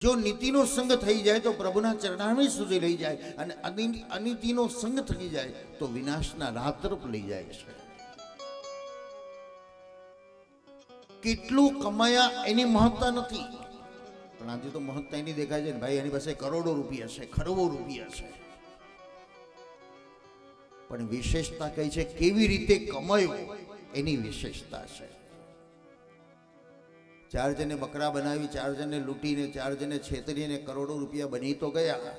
जो નીતિનો સંગ થઈ જાય તો પ્રભુના ચરણારવિંદ સુધી લઈ જાય, અને અનીતિનો સંગ થઈ જાય તો વિનાશના રાહ તરફ લઈ જાય છે. કેટલું કમાયા એની મહત્તા નથી, પણ આજે તો મહત્તા એની દેખાય છે ને ભાઈ એની પાસે કરોડો રૂપિયા છે, ખરબો રૂપિયા છે. પણ વિશેષતા કઈ છે? કેવી રીતે કમાયો એની વિશેષતા છે. ચાર જણે બકરા બનાવી, ચાર જણે લૂંટીને, ચાર જણે છેતરીને કરોડો રૂપિયા બની તો ગયા,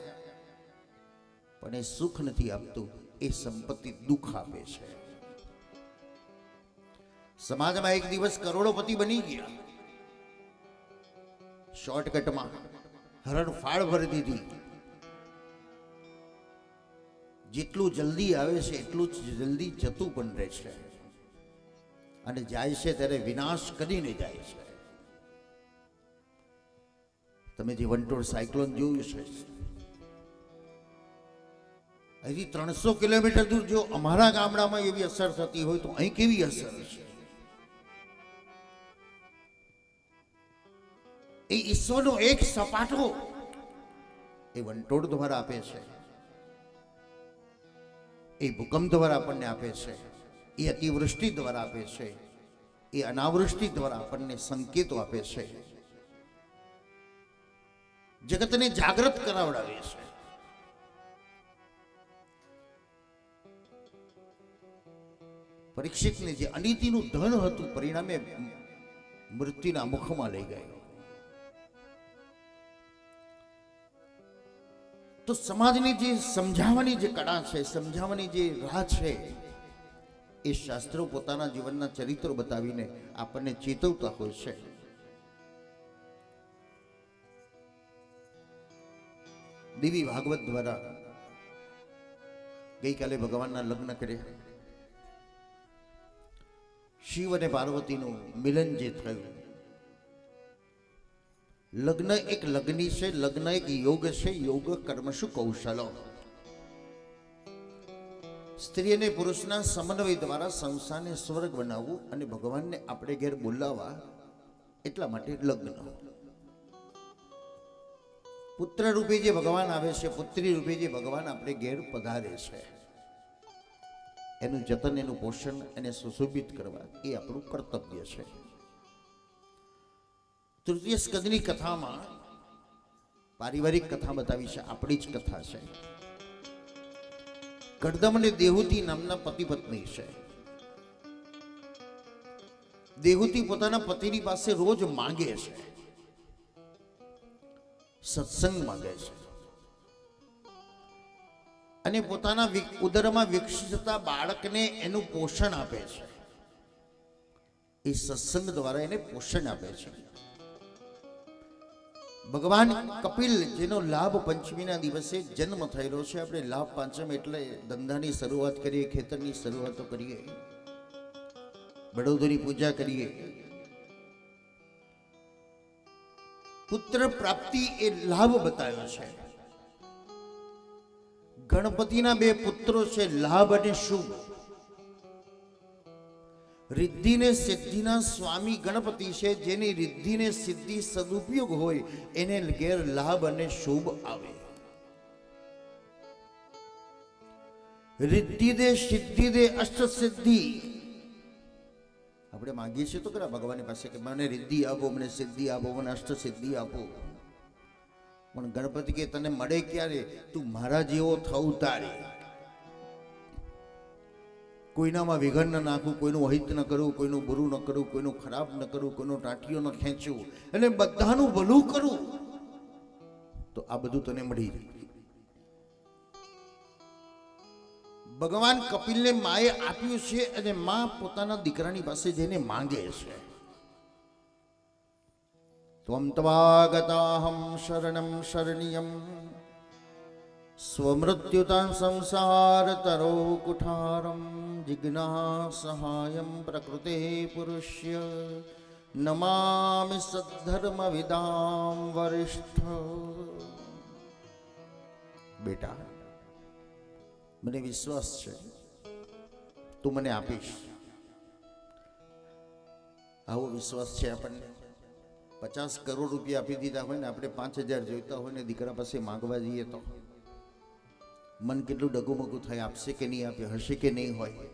પણ એ સુખ નથી આપતું, એ સંપત્તિ દુઃખ આપે છે. સમાજમાં એક દિવસ કરોડોપતિ બની ગયા, શોર્ટકટમાં હરણફાળ ભરી દીધી. જેટલું જલ્દી આવે છે એટલું જ જલ્દી જતું પણ રહે છે, અને જાય છે ત્યારે વિનાશ કરીને જાય છે. તમે જે વંટોળ સાયક્લોન જોયું છે, અહીંથી 300 કિલોમીટર દૂર જો અમારા ગામડામાં એવી અસર થતી હોય તો અહીં કેવી અસર છે? એ ઈશ્વરનો એક સપાટો એ વંટોળ દ્વારા આપે છે, એ ભૂકંપ દ્વારા આપણને આપે છે, એ અતિવૃષ્ટિ દ્વારા આપે છે, એ અનાવૃષ્ટિ દ્વારા આપણને સંકેતો આપે છે, જગતને જાગૃત કરાવડાવે છે. પરીક્ષિતને જે અનીતિનું ધન હતું પરિણામે મૃત્યુના મુખમાં લઈ ગયો. તો સમાજની જે સમજાવવાની જે કળા છે, સમજાવવાની જે રાહ છે, એ શાસ્ત્રો પોતાના જીવનના ચરિત્રો બતાવીને આપણને ચેતવતા હોય છે. દેવી ભાગવત દ્વારા ગઈકાલે ભગવાનના લગ્ન કર્યા. શિવ અને પાર્વતીનું મિલન જે થયું, લગ્ન એક લગ્ની છે, લગ્ન એક યોગ છે. યોગ કર્મશુ કૌશલો. સ્ત્રી અને પુરુષના સમન્વય દ્વારા સંસારને સ્વર્ગ બનાવવું અને ભગવાનને આપણે ઘેર બોલાવવા, એટલા માટે લગ્ન. પુત્ર રૂપે જે ભગવાન આવે છે, પુત્રી રૂપે જે ભગવાન આપણે ઘેર પધારે છે, એનું જતન, એનું પોષણ, એને સુશોભિત કરવા એ આપણું કર્તવ્ય છે. તૃતીય સ્કંદની કથામાં પારિવારિક કથા બતાવી છે, આપણી જ કથા છે. કડદમ અને દેહુતી નામના પતિ પત્ની છે. દેહુતી પોતાના પતિની પાસે રોજ માંગે છે, સત્સંગ માંગે છે, અને પોતાના ઉદરમાં વિકસિત થતા બાળકને એનું પોષણ આપે છે. એ સત્સંગ દ્વારા એને પોષણ આપે છે. ભગવાન કપિલ, જેનો લાભ પંચમીના દિવસે જન્મ થયેલો છે, આપણે લાભ પાંચમ એટલે ધંધાની શરૂઆત કરીએ, ખેતરની શરૂઆતો કરીએ, બળદોની પૂજા કરીએ. પુત્ર પ્રાપ્તિ એ લાભ બતાવ્યો છે. ગણપતિના બે પુત્રો છે, લાભ અને શુભ. રિદ્ધિ ને સિદ્ધિના સ્વામી ગણપતિ છે, જેની રિદ્ધિ ને સિદ્ધિ સદુપયોગ હોય એને ઘેર લાભ અને શુભ આવે. રિદ્ધિ દે, સિદ્ધિ દે, અષ્ટ સિદ્ધિ. આપણે માંગીએ છીએ તો ખરા ભગવાનની પાસે કે મને રિદ્ધિ આપો, મને સિદ્ધિ આપો, મને અષ્ટ સિદ્ધિ આપો. પણ ગણપતિ કે તને મળે ક્યારે? તું મારા જેવો થવું તારે. કોઈનામાં વિઘન ન નાખવું, કોઈનું અહિત ન કરવું, કોઈનું બુરું ન કરવું, કોઈનું ખરાબ ન કરવું, કોઈનું ટાંટીઓ ન ખેંચવું, અને બધાનું ભલું કરવું, તો આ બધું તને મળી જાય. ભગવાન કપિલને માએ આપ્યું છે, અને માં પોતાના દીકરાની પાસે જઈને માંગે છે. ત્વમ ત્વાગતાહમ શરણમ શરણ્યમ સ્વમૃત્યુતા સંસાર તરો કુઠારમ જિજ્ઞા સહાયમ પ્રકૃતે પુરુષ્ય નમામિ સદ્ધર્મ વિદામ વરિષ્ઠ. બેટા, મને વિશ્વાસ છે તું મને આપીશ. આવો વિશ્વાસ છે આપણને. 50 કરોડ રૂપિયા આપી દીધા હોય ને આપણે 5,000 જોઈતા હોય ને દીકરા પાસે માંગવા જઈએ તો મન કેટલું ડગુમગું થાય, આપશે કે નહીં આપે, હશે કે નહીં હોય.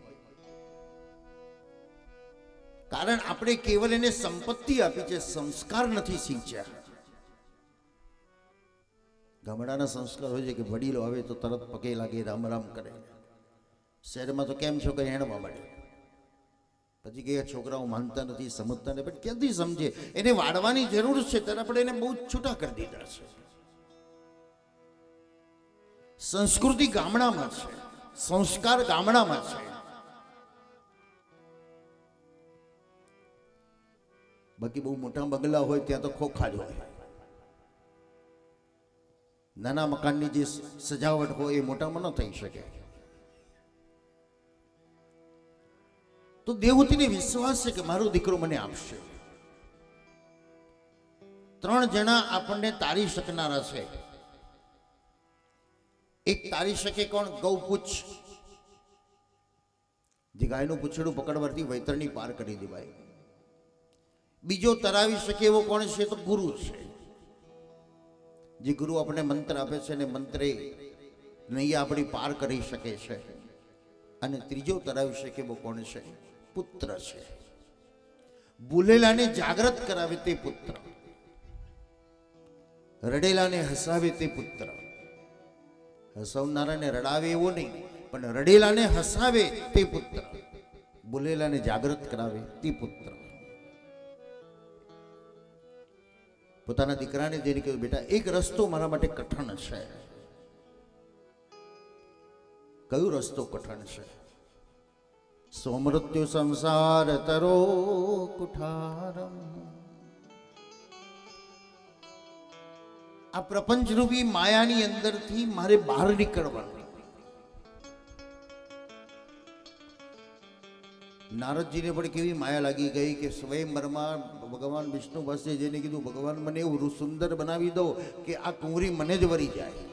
કારણ આપણે કેવલ એને સંપત્તિ આપી છે, સંસ્કાર નથી સિંચ્યા. ગામડાના સંસ્કાર હોય છે કે વડીલો આવે તો તરત પગે લાગે, રામ રામ કરે. શહેરમાં તો કેમ છો કે હેણવા મળે. પછી કે છોકરાઓ માનતા નથી, સમજતા નથી. પણ ક્યાંથી સમજે? એને વાળવાની જરૂર છે ત્યારે આપણે એને બહુ છૂટા કરી દીધા છે. સંસ્કૃતિ ગામડામાં છે, સંસ્કાર ગામડામાં છે. બાકી બહુ મોટા બંગલા હોય ત્યાં તો ખોખા જ હોય. નાના મકાનની જે સજાવટ હોય એ મોટામાં ન થઈ શકે. તો દેવહૂતિને વિશ્વાસ છે કે મારો દીકરો મને આપશે. 3 જણા આપણને તારી શકનારા છે. એક તારી શકે કોણ? ગૌપુચ્છ, જે ગાયનું પૂંછડું પકડવાથી વૈતરણી પાર કરી દેવાય. બીજો તરાવી શકે એવો કોણ છે? તો ગુરુ છે. જે ગુરુ આપણને મંત્ર આપે છે અને મંત્રે નૈયા આપણી પાર કરી શકે છે. અને ત્રીજો તરાવી શકે એવો કોણ છે? પુત્ર છે. ભૂલેલાને જાગૃત કરાવે તે પુત્ર, રડેલાને હસાવે તે પુત્ર. હસવનારાને રડાવે એવો નહીં, પણ રડેલાને હસાવે તે પુત્ર, ભૂલેલાને જાગૃત કરાવે તે પુત્ર. પોતાના દીકરાને જેને કહ્યું, બેટા એક રસ્તો મારા માટે કઠણ છે. કયો રસ્તો કઠણ છે? સોમૃત્યુ સંસાર તરો કુઠારમ. આ પ્રપંચરૂપી માયાની અંદરથી મારે બહાર નીકળવાનું. નારદજીને પણ કેવી માયા લાગી ગઈ કે સ્વયંવરમાં ભગવાન વિષ્ણુ પાસે જેને કીધું, ભગવાન મને એવું સુંદર બનાવી દો કે આ કુંવરી મને જ વરી જાય.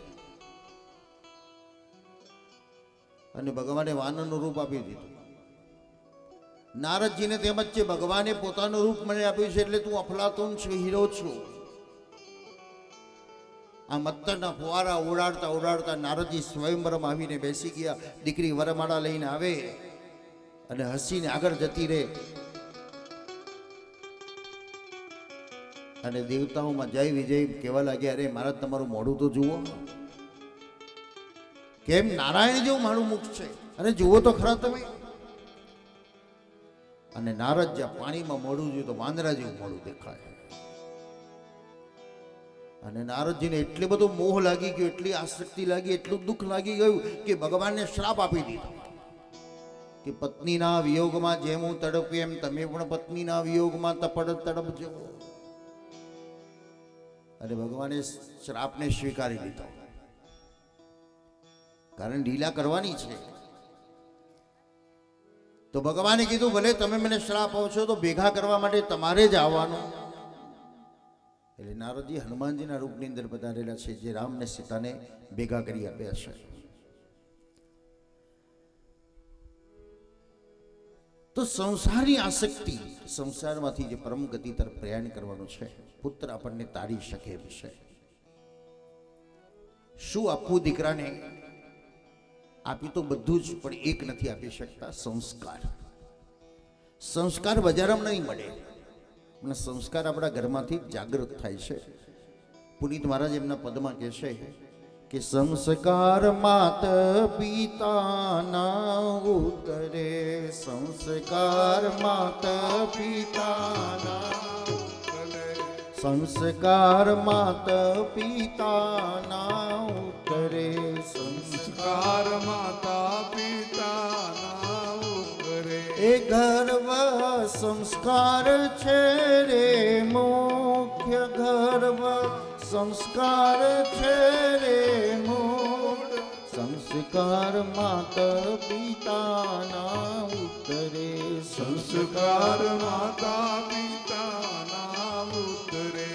અને ભગવાને વાનરનું રૂપ આપી દીધું. નારદજીને તેમજ છે, ભગવાને પોતાનું રૂપ મને આપ્યું છે એટલે તું અફલાતુન છું, હીરો છું. આ મત્તરના ફુવારા ઉડાડતા ઉડાડતા નારદજી સ્વયંવરમાં આવીને બેસી ગયા. દીકરી વરમાળા લઈને આવે અને હસીને આગળ જતી રહે. અને દેવતાઓમાં જય વિજય કહેવા લાગ્યા, અરે મહારાજ તમારું મોઢું તો જુઓ, કેમ નારાયણ જેવું મારું મુખ છે, અને જુઓ તો ખરા તમે. અને નારદ જ્યાં પાણીમાં મોઢું જોયું તો વાંદરા જેવું મોઢું દેખાય. અને નારદજીને એટલે બધો મોહ લાગી ગયો, એટલી આસક્તિ લાગી, એટલું દુઃખ લાગી ગયું કે ભગવાનને શ્રાપ આપી દીધો કે પત્નીના વિયોગમાં જેમ હું તડપી એમ તમે પણ પત્નીના વિયોગમાં તડપજો. અને ભગવાને શ્રાપને સ્વીકારી લીધો, કારણ લીલા કરવાની છે. તો ભગવાને કીધું, ભલે તમે મને શ્રાપ આપશો તો ભેગા કરવા માટે તમારે જ આવવાનું. એટલે નારદજી હનુમાનજીના રૂપની અંદર પધારેલા છે, જે રામ ને સીતાને ભેગા કરી આપ્યા છે. તો સંસારની આસક્તિ, સંસારમાંથી જે પરમ ગતિ તરફ પ્રયાણ કરવાનું છે, પુત્ર આપણને તારી શકે એમ છે. શું આપવું દીકરાને? આપી તો બધું જ, પણ એક નથી આપી શકતા, સંસ્કાર. સંસ્કાર બજારમાં નહીં મળે, અને સંસ્કાર આપણા ઘરમાંથી જાગૃત થાય છે. પુનિત મહારાજ એમના પદમાં કહેશે કે સંસ્કાર માત પિતાના ઉતરે, સંસ્કાર માત પિતાના ઉતરે, સંસ્કાર માત પિતાના ઉતરે, સંસ્કાર માતા પિતાના ઉતરે. એ ગર્વ સંસ્કાર છે રે મુખ્ય, ગર્વ સંસ્કાર છે રે મૂળ, સંસ્કાર માતા પિતાના ઉતરે, સંસ્કાર માતા પિતાના ઉતરે.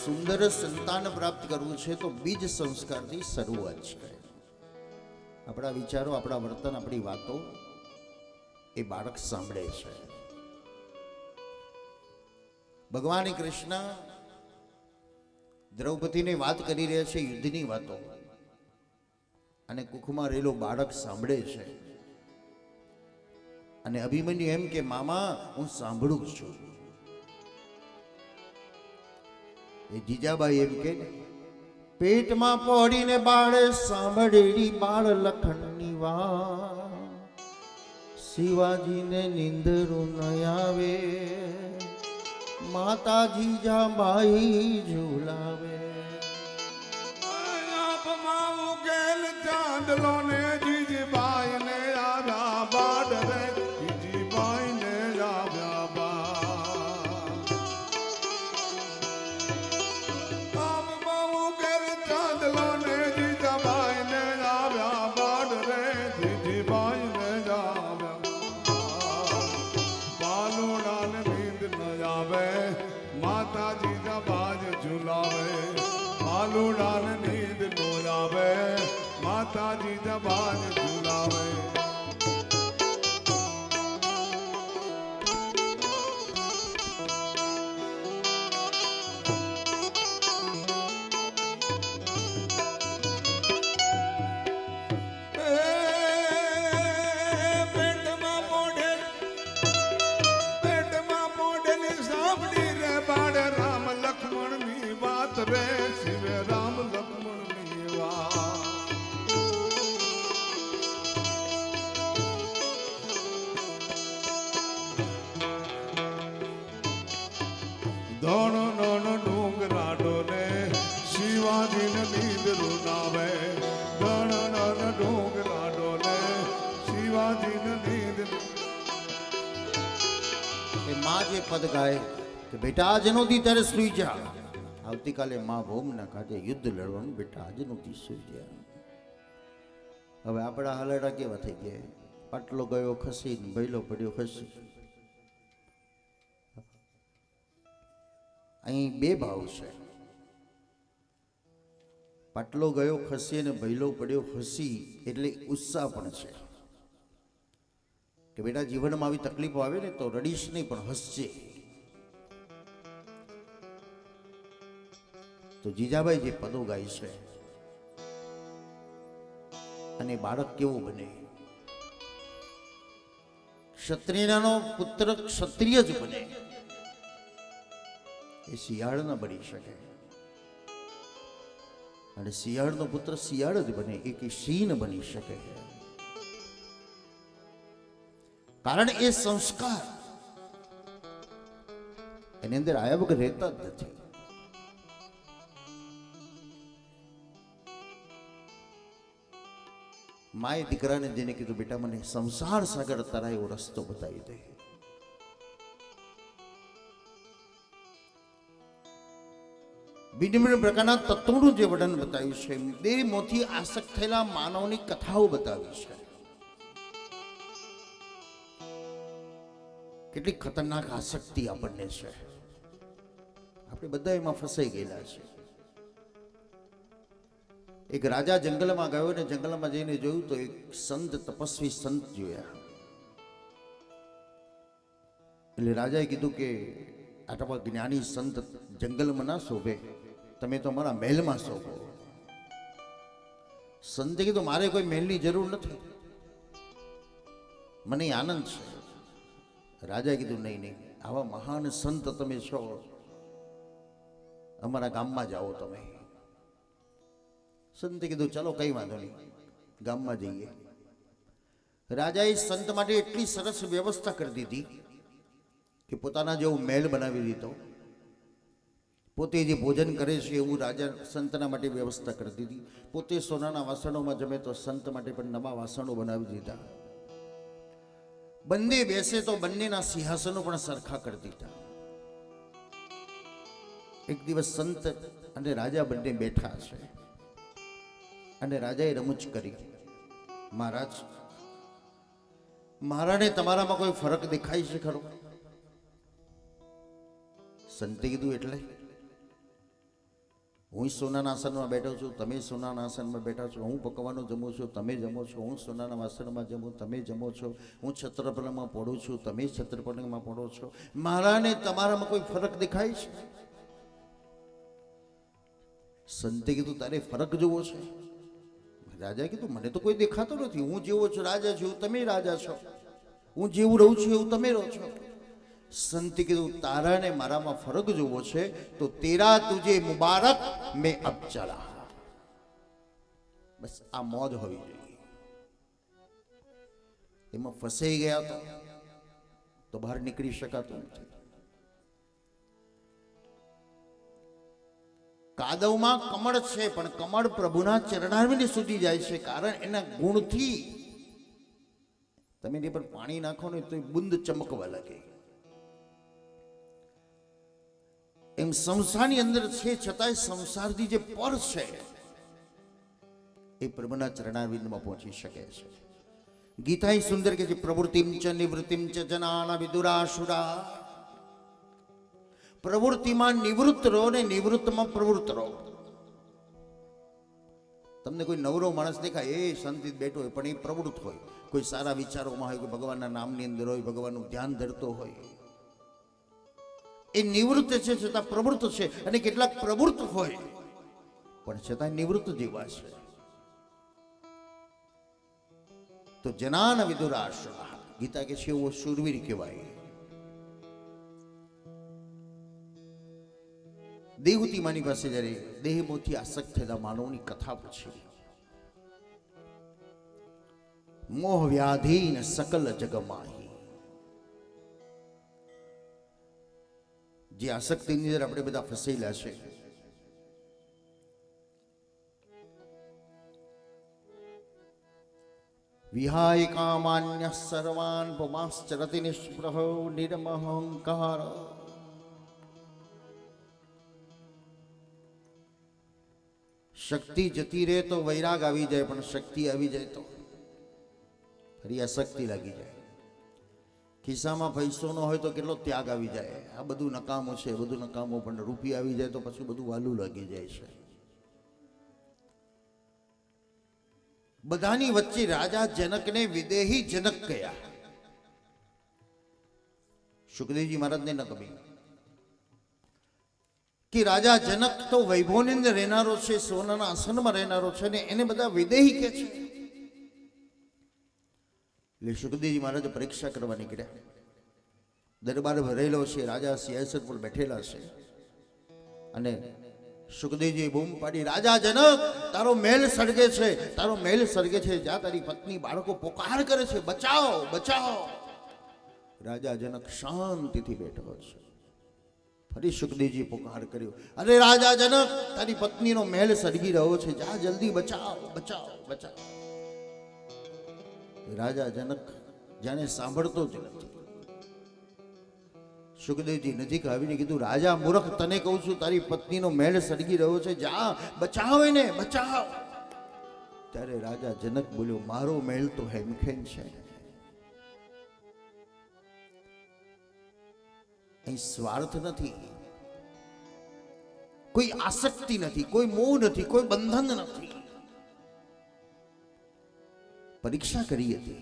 સુંદર સંતાન પ્રાપ્ત કરવું છે તો બીજ સંસ્કારથી શરૂઆત છે. આપણા વિચારો, આપણા વર્તન, આપણી વાતો એ બાળક સાંભળે છે. ભગવાન કૃષ્ણ દ્રૌપદીને વાત કરી રહ્યા છે યુદ્ધની વાતો, અને કુખમાં રહેલો બાળક સાંભળે છે. અને અભિમન્યુ એમ કે મામા હું સાંભળું છું. એ જીજાબાઈ એમ કે પેટમાં પડીને બાળે સાંભળેલી બાળ લખણની વાત, શિવાજીને નિંદરું ન આવે, માતા જીજાબાઈ ઝુલાવે. ચાંદલો ને જીજીબાઈ ને આવ્યા બાડ રે, જીજીબાઈ ને આવ્યા બાડ. ચાંદલો ને જીજાબાઈ ને આવ્યા બાડ રે, જીજીબાઈ ને આવ્યા બાલુડા ને નીંદ ન આવે, માતા જીજાબાઈ ઝુલાવે. બાલુડા ને નીંદ ન આવે, માતાજી જબાન ઝુલાવે. પેટમાં મોઢેલી સાંભળી રે બાળ, રામ લક્ષ્મણ ની વાત રે, શિવે રામ લક્ષ્મણ ની વાત. ધોણો નોનો ડુંગરાડો ને શિવાજીને નીંદ રૂનાવે. ધોણો નોનો ડુંગરાડો ને શિવાજીને નીંદ. એ માં જે પદ ગાય કે બેટા આજ નહોતી ત્યારે સુઈ જા, આવતીકાલે માં ભોમના કાજે યુદ્ધ લડવાનું, બેટા આજ નહોતી સુઈ જા. હવે આપણા હાલડા કેવા થઈ ગયા, પાટલો ગયો ખસી, ભૈલો પડ્યો ખસી. અહીં બે ભાવ છે, પાટલો ગયો ખસી અને ભૈલો પડ્યો ખસી, એટલે ઉત્સાહ પણ છે કે બેટા જીવનમાં આવી તકલીફો આવે ને તો રડીશ નહીં પણ હસશે. તો જીજાબાઈ જે પદો ગાય છે, અને બાળક કેવો બને, ક્ષત્રિયનો પુત્ર ક્ષત્રિય જ બને, એ શિયાળ ન બની શકે. અને શિયાળનો પુત્ર શિયાળ જ બને, એ કે સિંહ ન બની શકે. કારણ એ સંસ્કાર એની અંદર આયા વગર રહેતા જ નથી. માએ દીકરાને જેને કીધું બેટા મને સંસાર સાગર તરાય એવો રસ્તો બતાવી દે. ભિન્ન ભિન્ન પ્રકારના તત્વોનું જે વર્ણન બતાવ્યું છે, બે મોથી આસક્ત થયેલા માનવની કથાઓ બતાવી છે. કેટલી ખતરનાક આસક્તિ આપણને છે, આપણે બધા એમાં ફસાઈ ગયેલા છે. એક રાજા જંગલમાં ગયો ને જંગલમાં જઈને જોયું તો એક સંત, તપસ્વી સંત જોયા. એટલે રાજાએ કીધું કે આટલા જ્ઞાની સંત જંગલમાં ના શોભે, તમે તો મારા મહેલમાં શોભો. સંતે કીધું મારે કોઈ મહેલની જરૂર નથી, મને આનંદ છે. રાજાએ કીધું નહીં નહીં, આવા મહાન સંત તમે છો, અમારા ગામમાં જાઓ તમે. સંતે કીધું ચલો કઈ વાંધો નહીં, ગામમાં જઈએ. રાજાએ સંત માટે એટલી સરસ વ્યવસ્થા કરી દીધી કે પોતાના જેવો મહેલ બનાવી દીધો. પોતે જે ભોજન કરે છે એવું રાજા સંતના માટે વ્યવસ્થા કરી દીધી. પોતે સોનાના વાસણોમાં જમે તો સંત માટે પણ નવા વાસણો બનાવી દીધા. બંને બેસે તો બંનેના સિંહાસનો પણ સરખા કરી દીધા. એક દિવસ સંત અને રાજા બંને બેઠા છે, અને રાજાએ રમૂજ કરી, મહારાજ મારાને તમારામાં કોઈ ફરક દેખાય છે ખરો? સંતે કીધું એટલે હું સોનાના આસનમાં બેઠો છું, તમે સોનાના આસનમાં બેઠા છો, હું પકવાનું જમું છું, તમે જમો છો, હું સોનાના વાસણમાં જમું, તમે જમો છો, હું છત્રપલંગમાં પડું છું, તમે છત્રપલંગમાં પડો છો, મારાને તમારામાં કોઈ ફરક દેખાય છે? સંતે કીધું તારે ફરક જોવો છે? રાજા કીધું મને તો કોઈ દેખાતો નથી, હું જેવો છું રાજા છું, તમે રાજા છો, હું જેવું રહું છું એવું તમે રહો છો. સંતે કીધું તારા ને મારામાં ફરક જોવો છે તો તેરા તુજે મુબારક મેં અબ ચલા. બસ આ મોજ હોવી જોઈએ. એમાં ફસાઈ ગયા તો બહાર નીકળી શકાતું નથી. કાદવમાં કમળ છે પણ કમળ પ્રભુના ચરણારવિંદ સુધી જાય છે, કારણ એના ગુણથી. તમે એની પર પાણી નાખો ને તો બુંદ ચમકવા લાગે. એમ સંસારની અંદર છે છતાંય સંસારથી જે પર છે એ પ્રભુના ચરણારવિંદમાં પહોંચી શકે છે. ગીતા સુંદર કે છે પ્રવૃત્તિમ ચ નિવૃત્તિમ ચ જનાના વિદુરાસુરા. પ્રવૃત્તિમાં નિવૃત્ત રહો ને નિવૃત્તમાં પ્રવૃત્ત રહો. તમને કોઈ નવરો માણસ દેખાય એ શાંતિ બેઠો હોય પણ એ પ્રવૃત્ત હોય, કોઈ સારા વિચારોમાં હોય, કોઈ ભગવાનના નામની અંદર હોય, ભગવાનનું ધ્યાન ધરતો હોય. એ નિવૃત્ત છે છતાં પ્રવૃત્ત છે, અને કેટલાક પ્રવૃત્ત હોય પણ છતાં નિવૃત્ત જેવા છે. તો જનાન વિદુરાસુરા, ગીતા કે છે એવો શૂરવીર કહેવાય. દેવહૂતિ માની પાસે જ્યારે દેહમોથી આસક્ત થયેલા માનવની કથા પૂછી, મોહ વ્યાધીન સકલ જગમાહી. જે આસક્તિની અંદર આપણે બધા ફસાયેલા છે, વિહાય કામાન્ય સર્વાન પમાશ્ચરતિ નિષ્પ્રહ નિરમહંકાર. શક્તિ જતી રહે તો વૈરાગ આવી જાય, પણ શક્તિ આવી જાય તો ફરી આસક્તિ લાગી જાય. ખિસ્સામાં પૈસો ન હોય તો કેટલો ત્યાગ આવી જાય. આ બધું નકામું છે, બધું નકામું, પણ રૂપિયા આવી જાય તો પછી બધું વાલું લાગી જાય છે. બધાની વચ્ચે રાજા જનકને વિદેહી જનક કહ્યા. સુખદેવજી મહારાજને ન ગમી કે રાજા જનક તો વૈભવની અંદર રહેનારો છે, સોનાના આસનમાં રહેનારો છે, ને એને બધા વિદેહી કે છે. એટલે સુખદેવજી મહારાજ પરીક્ષા કરવા નીકળ્યા. દરબાર ભરેલો છે, રાજા સિંહાસન પર બેઠેલા છે, અને સુખદેવજી બૂમ પાડી, રાજા જનક તારો મહેલ સળગે છે, તારો મહેલ સળગે છે, જ્યાં તારી પત્ની બાળકો પોકાર કરે છે, બચાવો બચાવો. રાજા જનક શાંતિથી બેઠો છે. ફરી સુખદેવજી પોકાર કર્યો, અરે રાજા જનક તારી પત્નીનો મહેલ સળગી રહ્યો છે, જા જલ્દી બચાવો બચાવો બચાવો. રાજા જનક જાણે સાંભળતો જ નથી. સુખદેવજી નજીક આવીને કીધું, રાજા મૂર્ખ, તને કહું છું તારી પત્નીનો મહેલ સળગી રહ્યો છે, જા બચાવ એને બચાવ. ત્યારે રાજા જનક બોલ્યો, મારો મહેલ તો હેમખેમ છે, અહીં સ્વાર્થ નથી, કોઈ આસક્તિ નથી, કોઈ મોહ નથી, કોઈ બંધન નથી. પરીક્ષા કરી હતી.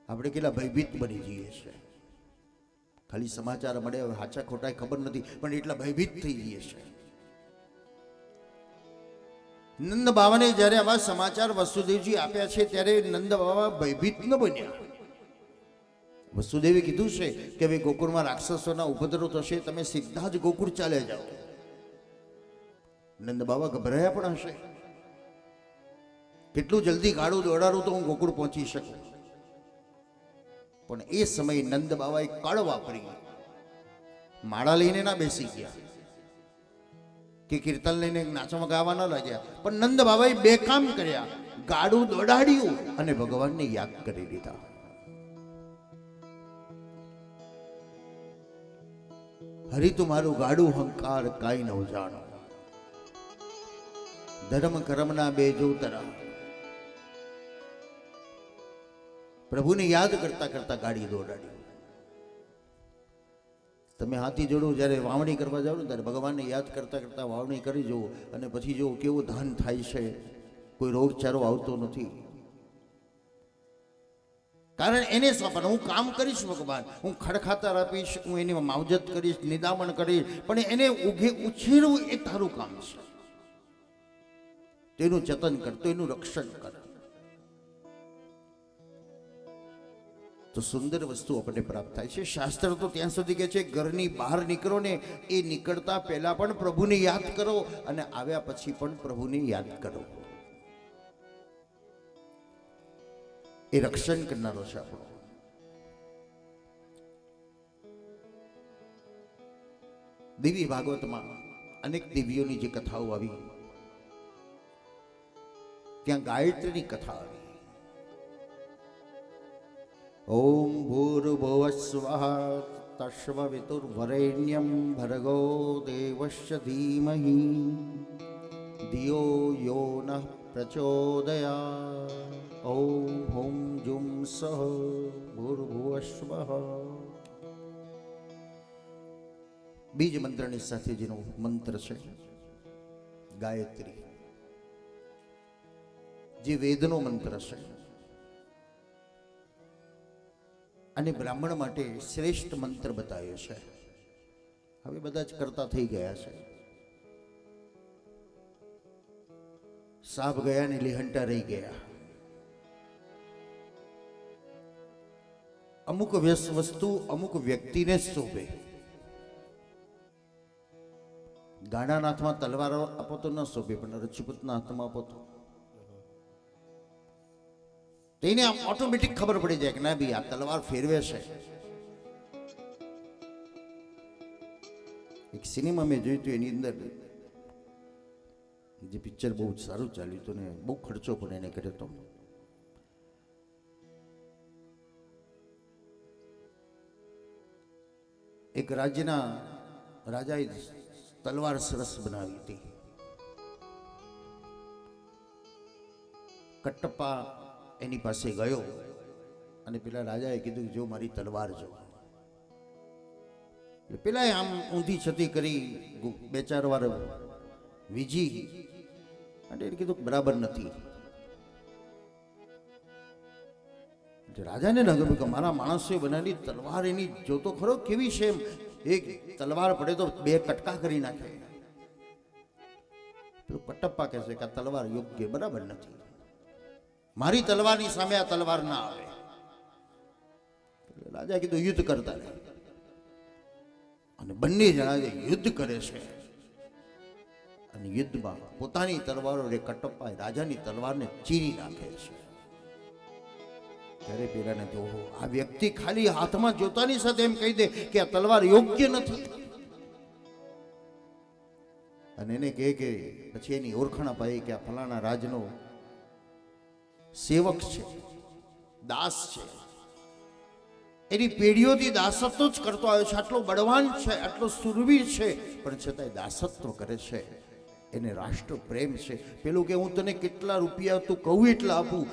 આપણે કેટલા ભયભીત બની જઈએ છીએ. ખાલી સમાચાર મળે, હવે સાચા ખોટા ખબર નથી, પણ એટલા ભયભીત થઈ જઈએ છીએ. નંદ બાવાને જ્યારે આવા સમાચાર વસુદેવજી આપ્યા છે ત્યારે નંદ બાવા ભયભીત ન બન્યા. વસુદેવે કીધું છે કે હવે ગોકુળમાં રાક્ષસોના ઉપદ્રવ થશે, તમે સીધા જ ગોકુળ ચાલે જાઓ. નંદ બાવા ગભરાયા પણ હશે, કેટલું જલ્દી ગાડું દોડાડું તો હું ગોકુળ પહોંચી શકું. પણ એ સમયે નંદ બાવાએ કળ વાપરી, માળા લઈને ના બેસી ગયા કે કીર્તન લઈને નાચવા ગાવા ના લાગ્યા, પણ નંદ બાબાએ બે કામ કર્યા, ગાડું દોડાડ્યું અને ભગવાનને યાદ કરી દીધા. હરી તું ગાડું હંકાર કાઈ ન જાણો, ધર્મ કર્મના બે જોતરા. પ્રભુને યાદ કરતા કરતા ગાડી દોડાડી. તમે હાથી જોડો જ્યારે વાવણી કરવા જાઓ ને ત્યારે ભગવાનને યાદ કરતા કરતા વાવણી કરી જુઓ, અને પછી જુઓ કેવું ધાન થાય છે, કોઈ રોગચારો આવતો નથી. કારણ એને સપન હું કામ કરીશ ભગવાન, હું ખડખાતર આપીશ, હું એની માવજત કરીશ, નિદામણ કરીશ, પણ એને ઉછેરવું એ તારું કામ છે. તેનું જતન કર, તો એનું રક્ષણ કર, તો સુંદર વસ્તુ આપણને પ્રાપ્ત થાય છે. શાસ્ત્ર તો ત્યાં સુધી કહે છે ઘરની બહાર નીકળો ને એ નીકળતા પહેલા પણ પ્રભુને યાદ કરો અને આવ્યા પછી પણ પ્રભુને યાદ કરો. એ રક્ષણ કરનારો છે આપણો. દેવી ભાગવતમાં અનેક દેવીઓની જે કથાઓ આવી, ત્યાં ગાયત્રીની કથા આવી. ઓમ ભૂર્ભુવસ્વઃ તસ્સવિતુર્વરેણ્યં ભર્ગો દેવસ્ય ધીમહિ ધિયો યો નઃ પ્રચોદયાત. ઓમ હુમ જુમ સઃ ભૂર્ભુવસ્વઃ. બીજ મંત્રની સાથે જેનો મંત્ર છે ગાયત્રી, જે વેદનો મંત્ર છે અને બ્રાહ્મણ માટે શ્રેષ્ઠ મંત્ર બતાવ્યો છે. હવે બધા જ કરતા થઈ ગયા છે. સાપ ગયા ને લીહંટા રહી ગયા. અમુક વસ્તુ અમુક વ્યક્તિને જ શોભે. ગાડાના હાથમાં તલવાર આપો તો ન શોભે, પણ રજપૂતના હાથમાં આપો તો તેને આમ ઓટોમેટિક ખબર પડી જાય કે ના ભાઈ આ તલવાર ફેરવે છે. એક સિનેમા મેં જોયું હતું, એની અંદર જે પિક્ચર બહુ સારું ચાલ્યું હતું ને બહુ ખર્ચો પણ એને કર્યો હતો. એક રાજ્યના રાજાએ તલવાર સરસ બનાવી હતી. કટપ્પા એની પાસે ગયો અને પેલા રાજાએ કીધું જો મારી તલવાર જો. એટલે પેલા આમ ઊંધી છતી કરી બે ચાર વાર વીજી અને એને કીધું બરાબર નથી. રાજાને ન ગમ્યું કે મારા માણસે બનાવેલી તલવાર એની જોતો ખરો કેવી છે, એક તલવાર પડે તો બે કટકા કરી નાખે. પેલું કટપ્પા કહે છે કે આ તલવાર યોગ્ય બરાબર નથી, મારી તલવારની સામે આ તલવાર ના આવે. રાજા કીધું યુદ્ધ કરતા રહે. અને બંને જણા જે યુદ્ધ કરે છે અને યુદ્ધમાં પોતાની તલવારો રે કટપ્પા રાજાની તલવારને ચીરી નાખે છે. ત્યારે પેલાને તો આ વ્યક્તિ ખાલી હાથમાં જોતાની સાથે એમ કહી દે કે આ તલવાર યોગ્ય નથી, અને એને કહે કે પછી એની ઓળખાણ અપાય કે આ ફલાણા રાજનો સેવક છે, દાસ છે, એની પેઢીઓથી દાસત્વ જ કરતો આવ્યો છે. આટલો બળવાન છે, આટલો સુરવીર છે, પણ છતાંય દાસત્વ કરે છે. એને રાષ્ટ્ર પ્રેમ છે. પેલું કે હું તને કેટલા રૂપિયા તું કહું એટલા આપું,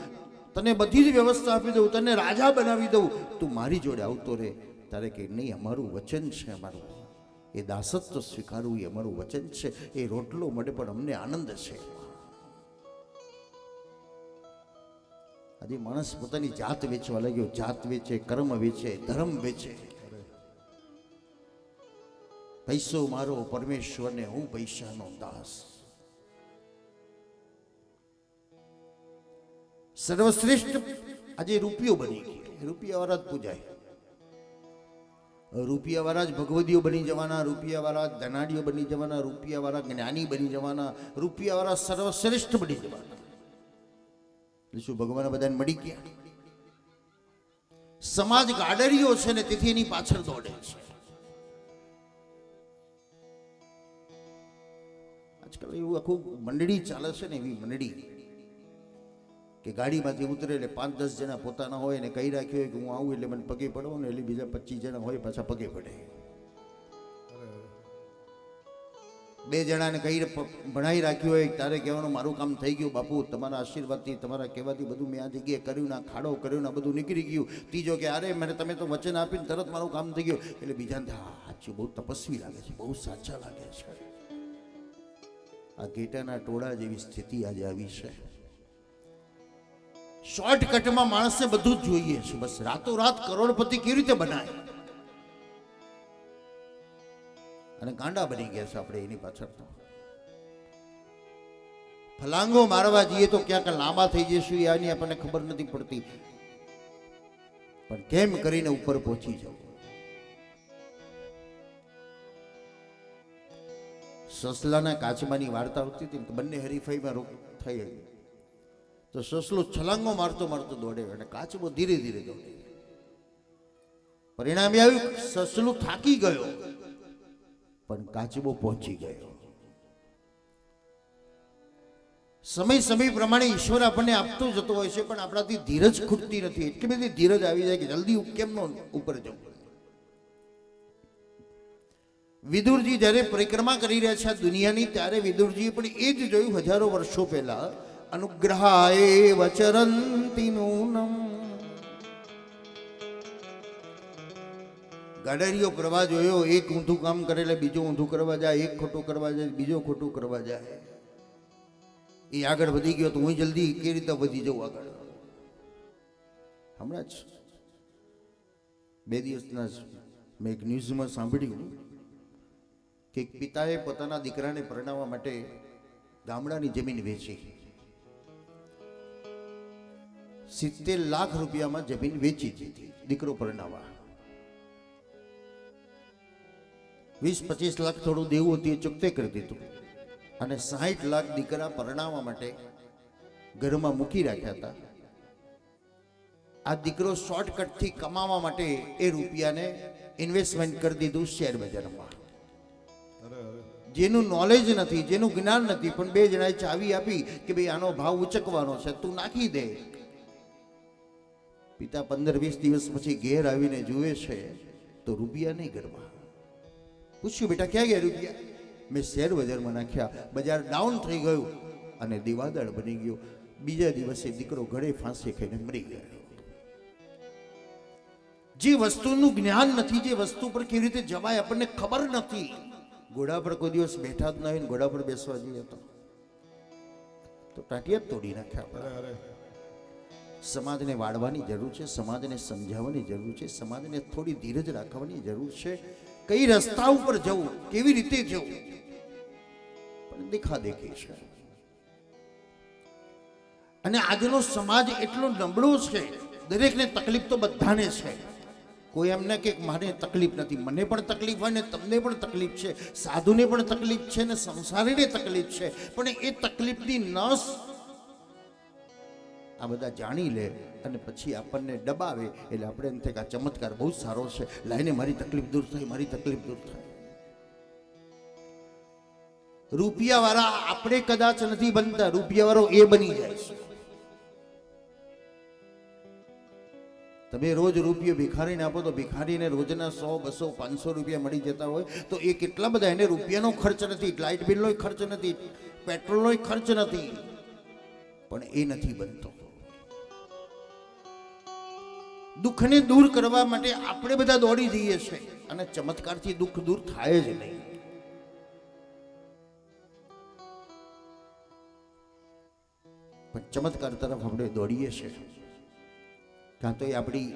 તને બધી જ વ્યવસ્થા આપી દઉં, તને રાજા બનાવી દઉં, તું મારી જોડે આવતો રહે. તારે કે નહીં, અમારું વચન છે, અમારું એ દાસત્વ સ્વીકારવું એ અમારું વચન છે. એ રોટલો મળે પણ અમને આનંદ છે. આજે માણસ પોતાની જાત વેચવા લાગ્યો. જાત વેચે, કર્મ વેચે, ધર્મ વેચે. પૈસો મારો પરમેશ્વરને, હું પૈસાનો દાસ. સર્વશ્રેષ્ઠ આજે રૂપિયો બની ગયો. રૂપિયાવાળા જ પૂજાય, રૂપિયાવાળા જ ભગવદીઓ બની જવાના, રૂપિયાવાળા ધનાડીઓ બની જવાના, રૂપિયાવાળા જ્ઞાની બની જવાના, રૂપિયાવાળા સર્વશ્રેષ્ઠ બની જવાના. શું ભગવાન બધાને મળી ગયા? સમાજ ગાડરીઓ છે ને તેથી એની પાછળ દોડે છે. આજકાલ એવું આખું મંડળી ચાલે છે ને, એવી મંડળી કે ગાડીમાંથી ઉતરે એટલે 5-10 જણા પોતાના હોય ને કહી રાખ્યું હોય કે હું આવું એટલે મને પગે પડો ને, એટલે બીજા 25 જણા હોય પાછા પગે પડે. 2 જણાને કહી ભણાઈ રાખ્યું હોય તારે કહેવાનું મારું કામ થઈ ગયું બાપુ, તમારા આશીર્વાદથી, તમારા કહેવાથી બધું મેં આ જગ્યાએ કર્યું, ના ખાડો કર્યો, ના બધું નીકળી ગયું. ત્રીજો કે અરે મને તમે તો વચન આપીને તરત મારું કામ થઈ ગયું. એટલે બીજાને સાચું બહુ તપસ્વી લાગે છે, બહુ સાચા લાગે છે. આ ઘેટાના ટોળા જેવી સ્થિતિ આજે આવી છે. શોર્ટકટમાં માણસને બધું જ જોઈએ છે, બસ રાતોરાત કરોડપતિ કેવી રીતે બનાય, અને ગાંડા બની ગયા છે આપણે એની પાછળ. તો ફલાંગો મારવા જઈએ તો ક્યાંક લાંબા થઈ જઈશું એની આપણને ખબર નથી પડતી, પણ કેમ કરીને ઉપર પહોંચી જવું. સસલાના કાચબાની વાર્તા આવતી હતી, બંને હરીફાઈમાં થઈ ગઈ તો સસલો છલાંગો મારતો મારતો દોડે અને કાચબો ધીરે ધીરે દોડે. પરિણામે આવ્યું સસલું થાકી ગયો પણ કાચબો પહોંચી ગયો. સમય પ્રમાણે ઈશ્વર આપણને આપતો જતો હોય છે, પણ આપણાથી ધીરજ ખૂટતી નથી. એટલી બધી ધીરજ આવી જાય કે જલ્દી કેમ નો ઉપર જવું. વિદુરજી જ્યારે પરિક્રમા કરી રહ્યા છે આ દુનિયાની, ત્યારે વિદુરજીએ પણ એ જ જોયું હજારો વર્ષો પહેલા. અનુગ્રહાય વચરંતિ નૂનમ. ગાડરિયો પ્રવાહ જોયો, એક ઊંધું કામ કરે એટલે બીજો ઊંધું કરવા જાય, એક ખોટું કરવા જાય બીજો ખોટું કરવા જાય. એ આગળ વધી ગયો તો હું જલ્દી કેવી રીતે વધી જાઉં આગળ. હમણાં જ 2 દિવસના મેં એક ન્યૂઝમાં સાંભળ્યું કે એક પિતાએ પોતાના દીકરાને પરણાવવા માટે ગામડાની જમીન વેચી. 70 લાખ રૂપિયામાં જમીન વેચી દીધી દીકરો પરણાવવા. 20-25 લાખ થોડું દેવું હતું એ ચૂકતે કરી દીધું, અને 60 લાખ દીકરા પરણાવવા માટે ઘરમાં મૂકી રાખ્યા હતા. આ દીકરો શોર્ટકટથી કમાવા માટે એ રૂપિયાને ઇન્વેસ્ટમેન્ટ કરી દીધું શેર બજારમાં. જેનું નોલેજ નથી, જેનું જ્ઞાન નથી, પણ 2 જણાએ ચાવી આપી કે ભાઈ આનો ભાવ ઉચકવાનો છે, તું નાખી દે. પિતા 15-20 દિવસ પછી ઘેર આવીને જુએ છે તો રૂપિયા નહીં ઘરમાં. પૂછ્યું બેટા ક્યાં ગયા રૂપિયા? મેં શેર બજારમાં નાખ્યા, બજાર ડાઉન થઈ ગયું અને દીવાદાળ બની ગયો. બીજા દિવસે દીકરો ગળે ફાંસી ખાઈને મરી ગયો. જે વસ્તુનું જ્ઞાન નથી, જે વસ્તુ પર કેવી રીતે જવાય આપણને ખબર નથી. ઘોડા પર કોઈ દિવસ બેઠા જ ન હોય ને ઘોડા પર બેસવા જઈએ તો ટાંટિયા જ તોડી નાખ્યા. સમાજને વાળવાની જરૂર છે, સમાજને સમજાવવાની જરૂર છે, સમાજને થોડી ધીરજ રાખવાની જરૂર છે. કઈ રસ્તા ઉપર જવું, કેવી રીતે જવું, પણ દેખાદેખી છે. અને આજનો સમાજ એટલો નબળો છે, દરેકને તકલીફ તો બધાને છે. કોઈ એમને કે મારે તકલીફ નથી, મને પણ તકલીફ હોય ને તમને પણ તકલીફ છે, સાધુને પણ તકલીફ છે ને સંસારીને તકલીફ છે. પણ એ તકલીફની નસ આ બધા જાણી લે અને પછી આપણને દબાવે એટલે આપણે એમ થાય કે આ ચમત્કાર બહુ સારો છે, લાઈને મારી તકલીફ દૂર થાય, મારી તકલીફ દૂર થાય. રૂપિયાવાળા આપણે કદાચ નથી બનતા, રૂપિયાવાળો એ બની જાય છે. તમે રોજ રૂપિયો ભિખારીને આપો તો ભિખારીને રોજના 100, 200, 500 રૂપિયા મળી જતા હોય તો એ કેટલા બધા, એને રૂપિયાનો ખર્ચ નથી, લાઇટ બિલનો ખર્ચ નથી, પેટ્રોલનો ખર્ચ નથી, પણ એ નથી બનતો. દુઃખને દૂર કરવા માટે આપણે બધા દોડી જઈએ છીએ અને ચમત્કારથી દુઃખ દૂર થાય જ નહીં. પણ ચમત્કાર તરફ આપણે દોડીએ છીએ, કાં તો એ આપણી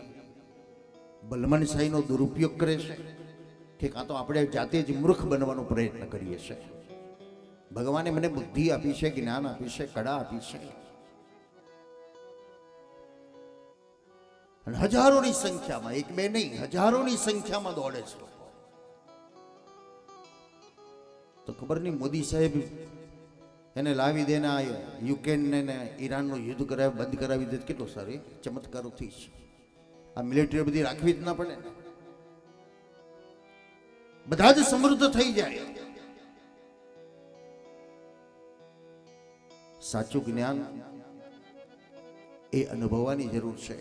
બલમનશાહીનો દુરુપયોગ કરે છે કે કાં તો આપણે જાતે જ મૂર્ખ બનવાનો પ્રયત્ન કરીએ છીએ. ભગવાને મને બુદ્ધિ આપી છે, જ્ઞાન આપી છે, કળા આપી છે, અને હજારોની સંખ્યામાં, 1-2 નહીં, હજારોની સંખ્યામાં દોડે છે. તો ખબર નહીં મોદી સાહેબ એને લાવી દેના યુક્રેન ને ઈરાનનું યુદ્ધ બંધ કરાવી દે, કેટલો સારો ચમત્કારોથી છે. આ મિલિટરી બધી રાખવી જ ના પડે, બધા જ સમૃદ્ધ થઈ જાય. સાચું જ્ઞાન એ અનુભવવાની જરૂર છે.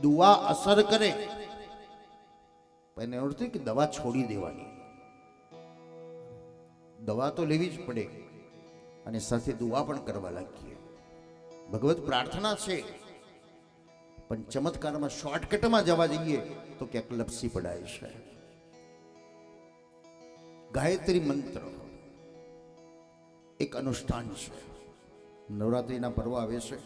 દુઆ અસર કરે એને અર્થ કે દવા છોડી દેવાની. દવા તો લેવી જ પડે અને સાથે દુઆ પણ કરવા લાગીએ. ભગવત પ્રાર્થના છે, પણ ચમત્કારમાં શોર્ટકટમાં જવા જઈએ તો ક્યાંક લપસી પડાય છે. ગાયત્રી મંત્ર એક અનુષ્ઠાન છે. નવરાત્રિના પર્વ આવે છે.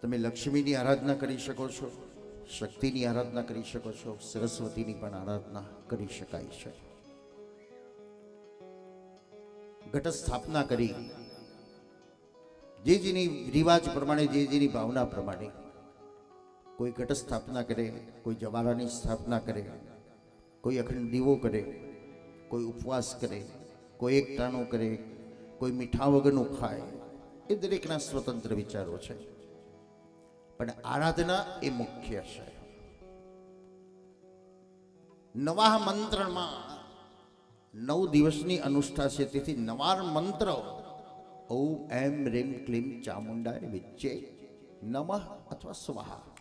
તમે લક્ષ્મીની આરાધના કરી શકો છો, શક્તિની આરાધના કરી શકો છો, સરસ્વતીની પણ આરાધના કરી શકાય છે. ઘટ સ્થાપના કરી જે જેની રિવાજ પ્રમાણે, જે જેની ભાવના પ્રમાણે, કોઈ ઘટ સ્થાપના કરે, કોઈ જવારાની સ્થાપના કરે, કોઈ અખંડ દીવો કરે, કોઈ ઉપવાસ કરે, કોઈ એકટાણું કરે, કોઈ મીઠા વગરનું ખાય. એ દરેકના સ્વતંત્ર વિચારો છે, પણ આરાધના એ મુખ્ય છે. નવા મંત્રમાં 9 દિવસની અનુષ્ઠા છે, તેથી નવાર મંત્ર ઓમ એમ રીમ ક્લીમ ચામુંડાય વિચ્ચે નમઃ અથવા સ્વાહા.